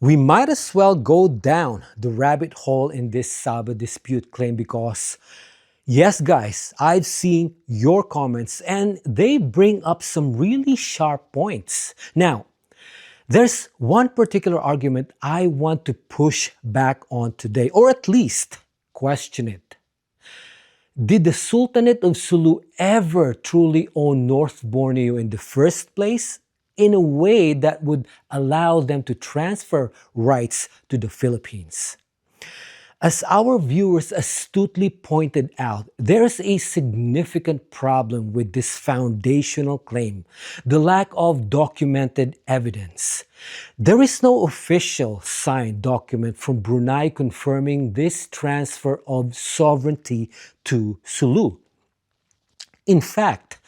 We might as well go down the rabbit hole in this Sabah dispute claim because, yes, guys, I've seen your comments and they bring up some really sharp points. Now, there's one particular argument I want to push back on today, or at least question it. Did the Sultanate of Sulu ever truly own North Borneo in the first place in a way that would allow them to transfer rights to the Philippines? As our viewers astutely pointed out, there is a significant problem with this foundational claim, the lack of documented evidence. There is no official signed document from Brunei confirming this transfer of sovereignty to Sulu. In fact,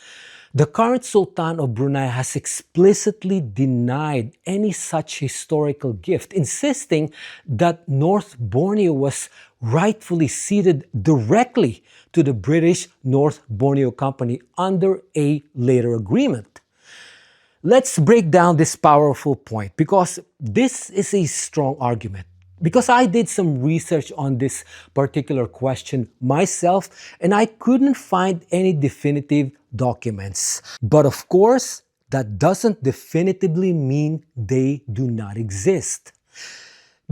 the current Sultan of Brunei has explicitly denied any such historical gift, insisting that North Borneo was rightfully ceded directly to the British North Borneo Company under a later agreement. Let's break down this powerful point because this is a strong argument. Because I did some research on this particular question myself and I couldn't find any definitive documents. But of course, that doesn't definitively mean they do not exist.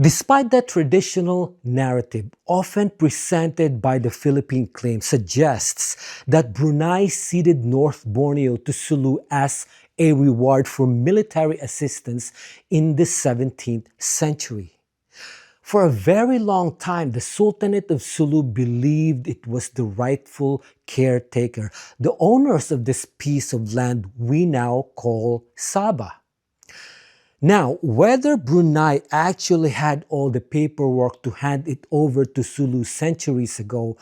Despite that traditional narrative, often presented by the Philippine claim, suggests that Brunei ceded North Borneo to Sulu as a reward for military assistance in the 17th century. For a very long time, the Sultanate of Sulu believed it was the rightful caretaker, the owners of this piece of land we now call Sabah. Now, whether Brunei actually had all the paperwork to hand it over to Sulu centuries ago,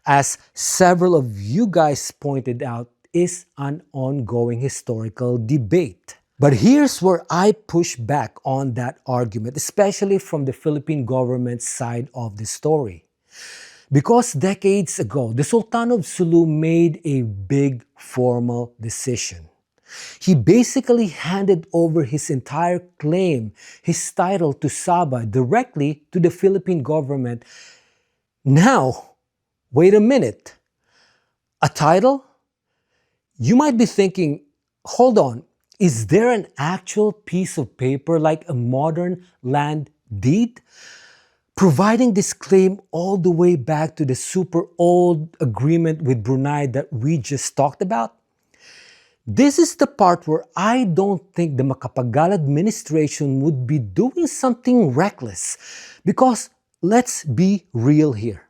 as several of you guys pointed out, is an ongoing historical debate. But here's where I push back on that argument, especially from the Philippine government side of the story. Because decades ago, the Sultan of Sulu made a big formal decision. He basically handed over his entire claim, his title to Sabah directly to the Philippine government. Now, wait a minute. A title? You might be thinking, hold on. Is there an actual piece of paper like a modern land deed? Providing this claim all the way back to the super old agreement with Brunei that we just talked about? This is the part where I don't think the Macapagal administration would be doing something reckless. Because let's be real here.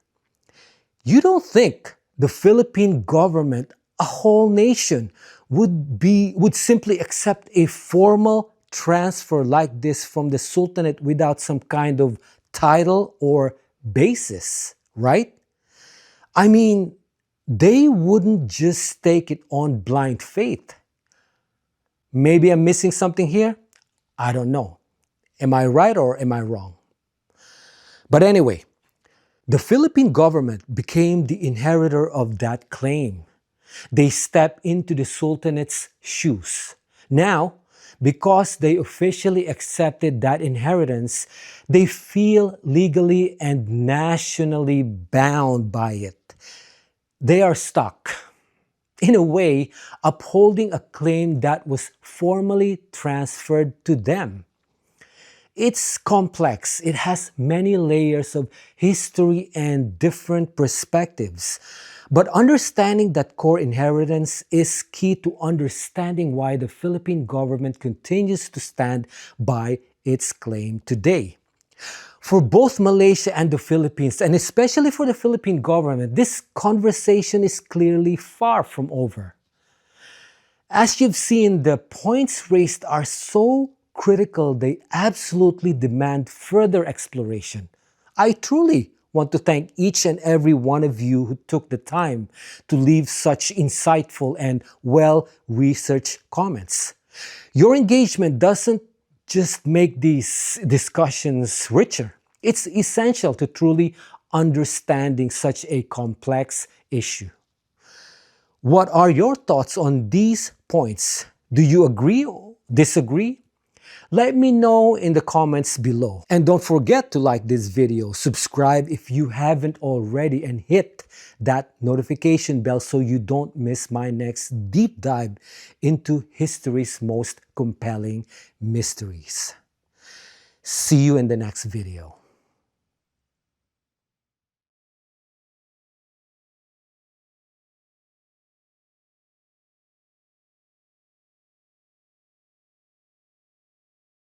You don't think the Philippine government, a whole nation, would simply accept a formal transfer like this from the Sultanate without some kind of title or basis, right? I mean, they wouldn't just take it on blind faith. Maybe I'm missing something here? I don't know. Am I right or am I wrong? But anyway, the Philippine government became the inheritor of that claim. They step into the Sultanate's shoes. Now, because they officially accepted that inheritance, they feel legally and nationally bound by it. They are stuck, in a way, upholding a claim that was formally transferred to them. It's complex. It has many layers of history and different perspectives. But understanding that core inheritance is key to understanding why the Philippine government continues to stand by its claim today. For both Malaysia and the Philippines, and especially for the Philippine government, this conversation is clearly far from over. As you've seen, the points raised are so critical, they absolutely demand further exploration. I truly want to thank each and every one of you who took the time to leave such insightful and well-researched comments. Your engagement doesn't just make these discussions richer. It's essential to truly understanding such a complex issue. What are your thoughts on these points? Do you agree or disagree? Let me know in the comments below. And don't forget to like this video, subscribe if you haven't already, and hit that notification bell so you don't miss my next deep dive into history's most compelling mysteries. See you in the next video.